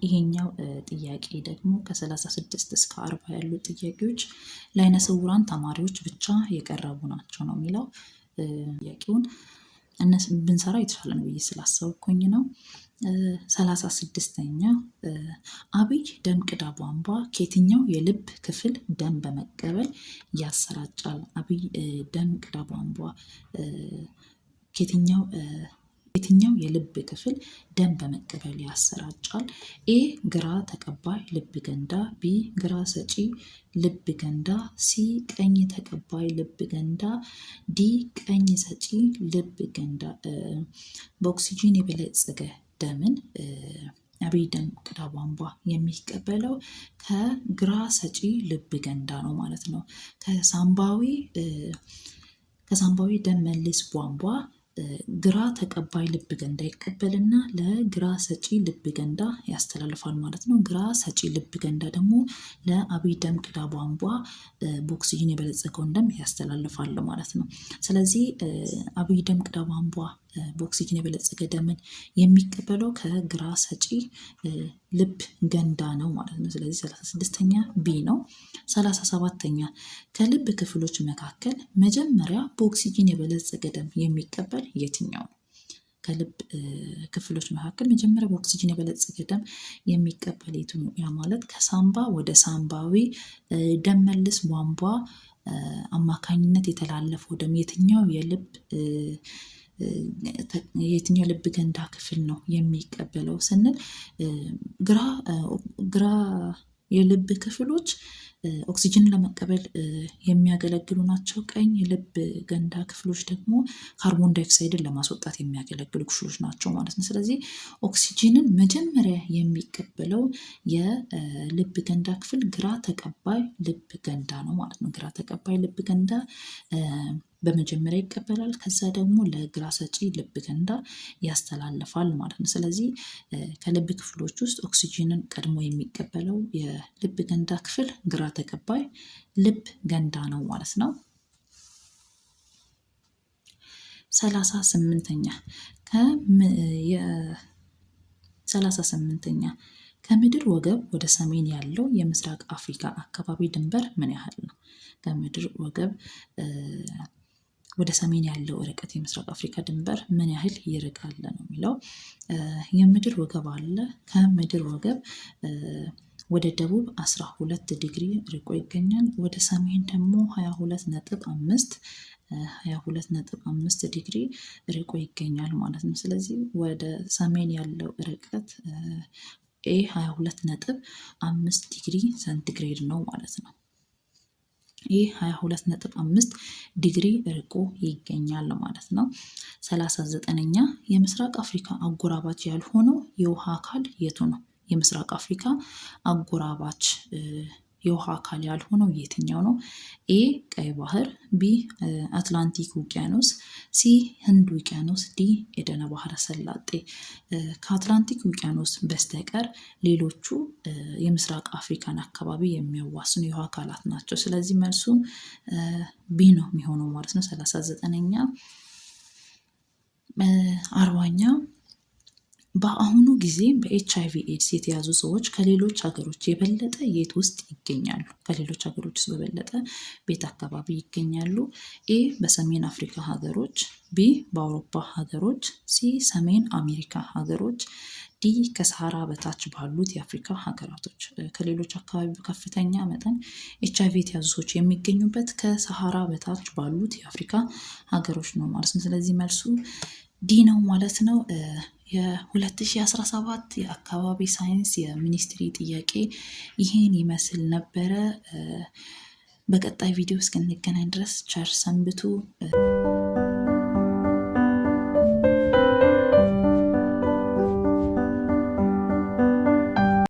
ይሄኛው ጥያቄ ደግሞ ከ36 እስከ 40 ያሉ ጥያቄዎች ለዓይነ ስውራን ተማሪዎች ብቻ የቀረቡ ናቸው ነው የሚለው። ጥያቄውን ብንሰራ የተሻለ ነው ብዬ ስላሰብኩኝ ነው። 36ኛ አብይ ደም ቅዳ ቧንቧ ከየትኛው የልብ ክፍል ደም በመቀበል ያሰራጫል? አብይ ደም ቅዳ ቧንቧ ከየትኛው የልብ ክፍል ደም በመቀበል ያሰራጫል? ኤ ግራ ተቀባይ ልብ ገንዳ፣ ቢ ግራ ሰጪ ልብ ገንዳ፣ ሲ ቀኝ ተቀባይ ልብ ገንዳ፣ ዲ ቀኝ ሰጪ ልብ ገንዳ። በኦክሲጂን የበለጸገ ደምን አብይ ደም ቅዳ ቧንቧ የሚቀበለው ከግራ ሰጪ ልብ ገንዳ ነው ማለት ነው። ከሳምባዊ ደም መልስ ቧንቧ ግራ ተቀባይ ልብ ገንዳ ይቀበልና ለግራ ሰጪ ልብ ገንዳ ያስተላልፋል ማለት ነው። ግራ ሰጪ ልብ ገንዳ ደግሞ ለአብይ ደም ቅዳ ቧንቧ በኦክሲጂን የበለጸገውን ደም ያስተላልፋል ማለት ነው። ስለዚህ አብይ ደም ቅዳ ቧንቧ በኦክሲጂን የበለጸገ ደምን የሚቀበለው ከግራ ሰጪ ልብ ገንዳ ነው ማለት ነው። ስለዚህ 36ኛ ቢ ነው። 37ኛ ከልብ ክፍሎች መካከል መጀመሪያ በኦክሲጂን የበለጸገ ደም የሚቀበል የትኛው ነው? ከልብ ክፍሎች መካከል መጀመሪያ በኦክሲጂን የበለጸገ ደም የሚቀበል የቱ ነው? ያ ማለት ከሳምባ ወደ ሳምባዊ ደም መልስ ቧንቧ አማካኝነት የተላለፈው ደም የትኛው ልብ ገንዳ ክፍል ነው የሚቀበለው ስንል ግራ የልብ ክፍሎች ኦክሲጅንን ለመቀበል የሚያገለግሉ ናቸው። ቀኝ የልብ ገንዳ ክፍሎች ደግሞ ካርቦን ዳይኦክሳይድን ለማስወጣት የሚያገለግሉ ክፍሎች ናቸው ማለት ነው። ስለዚህ ኦክሲጅንን መጀመሪያ የሚቀበለው የልብ ገንዳ ክፍል ግራ ተቀባይ ልብ ገንዳ ነው ማለት ነው። ግራ ተቀባይ ልብ ገንዳ በመጀመሪያ ይቀበላል፣ ከዛ ደግሞ ለግራ ሰጪ ልብ ገንዳ ያስተላልፋል ማለት ነው። ስለዚህ ከልብ ክፍሎች ውስጥ ኦክሲጅንን ቀድሞ የሚቀበለው የልብ ገንዳ ክፍል ግራ ተቀባይ ልብ ገንዳ ነው ማለት ነው። 38ኛ ከምድር ወገብ ወደ ሰሜን ያለው የምስራቅ አፍሪካ አካባቢ ድንበር ምን ያህል ነው? ከምድር ወገብ ወደ ሰሜን ያለው ርቀት የምስራቅ አፍሪካ ድንበር ምን ያህል ይርቃል ነው የሚለው። የምድር ወገብ አለ። ከምድር ወገብ ወደ ደቡብ 12 ዲግሪ ርቆ ይገኛል። ወደ ሰሜን ደግሞ 22.5 ዲግሪ ርቆ ይገኛል ማለት ነው። ስለዚህ ወደ ሰሜን ያለው ርቀት 22.5 ዲግሪ ሴንቲግሬድ ነው ማለት ነው። ይህ 22.5 ዲግሪ ርቆ ይገኛል ማለት ነው። 39ኛ የምስራቅ አፍሪካ አጎራባች ያልሆነው የውሃ አካል የቱ ነው? የምስራቅ አፍሪካ አጎራባች የውሃ አካል ያልሆነው የትኛው ነው? ኤ ቀይ ባህር፣ ቢ አትላንቲክ ውቅያኖስ፣ ሲ ህንድ ውቅያኖስ፣ ዲ ኤደን ባህረ ሰላጤ። ከአትላንቲክ ውቅያኖስ በስተቀር ሌሎቹ የምስራቅ አፍሪካን አካባቢ የሚያዋስኑ የውሃ አካላት ናቸው። ስለዚህ መልሱ ቢ ነው የሚሆነው ማለት ነው። 39ኛ 40ኛ በአሁኑ ጊዜ በኤችአይቪ ኤድስ የተያዙ ሰዎች ከሌሎች ሀገሮች የበለጠ የት ውስጥ ይገኛሉ? ከሌሎች ሀገሮች ውስጥ በበለጠ ቤት አካባቢ ይገኛሉ። ኤ በሰሜን አፍሪካ ሀገሮች፣ ቢ በአውሮፓ ሀገሮች፣ ሲ ሰሜን አሜሪካ ሀገሮች፣ ዲ ከሰሃራ በታች ባሉት የአፍሪካ ሀገራቶች። ከሌሎች አካባቢ በከፍተኛ መጠን ኤችአይቪ የተያዙ ሰዎች የሚገኙበት ከሰሃራ በታች ባሉት የአፍሪካ ሀገሮች ነው ማለት ነው። ስለዚህ መልሱ ዲ ነው ማለት ነው። የ2017 የአካባቢ ሳይንስ የሚኒስትሪ ጥያቄ ይሄን ይመስል ነበረ። በቀጣይ ቪዲዮ እስክንገናኝ ድረስ ቸር ሰንብቱ።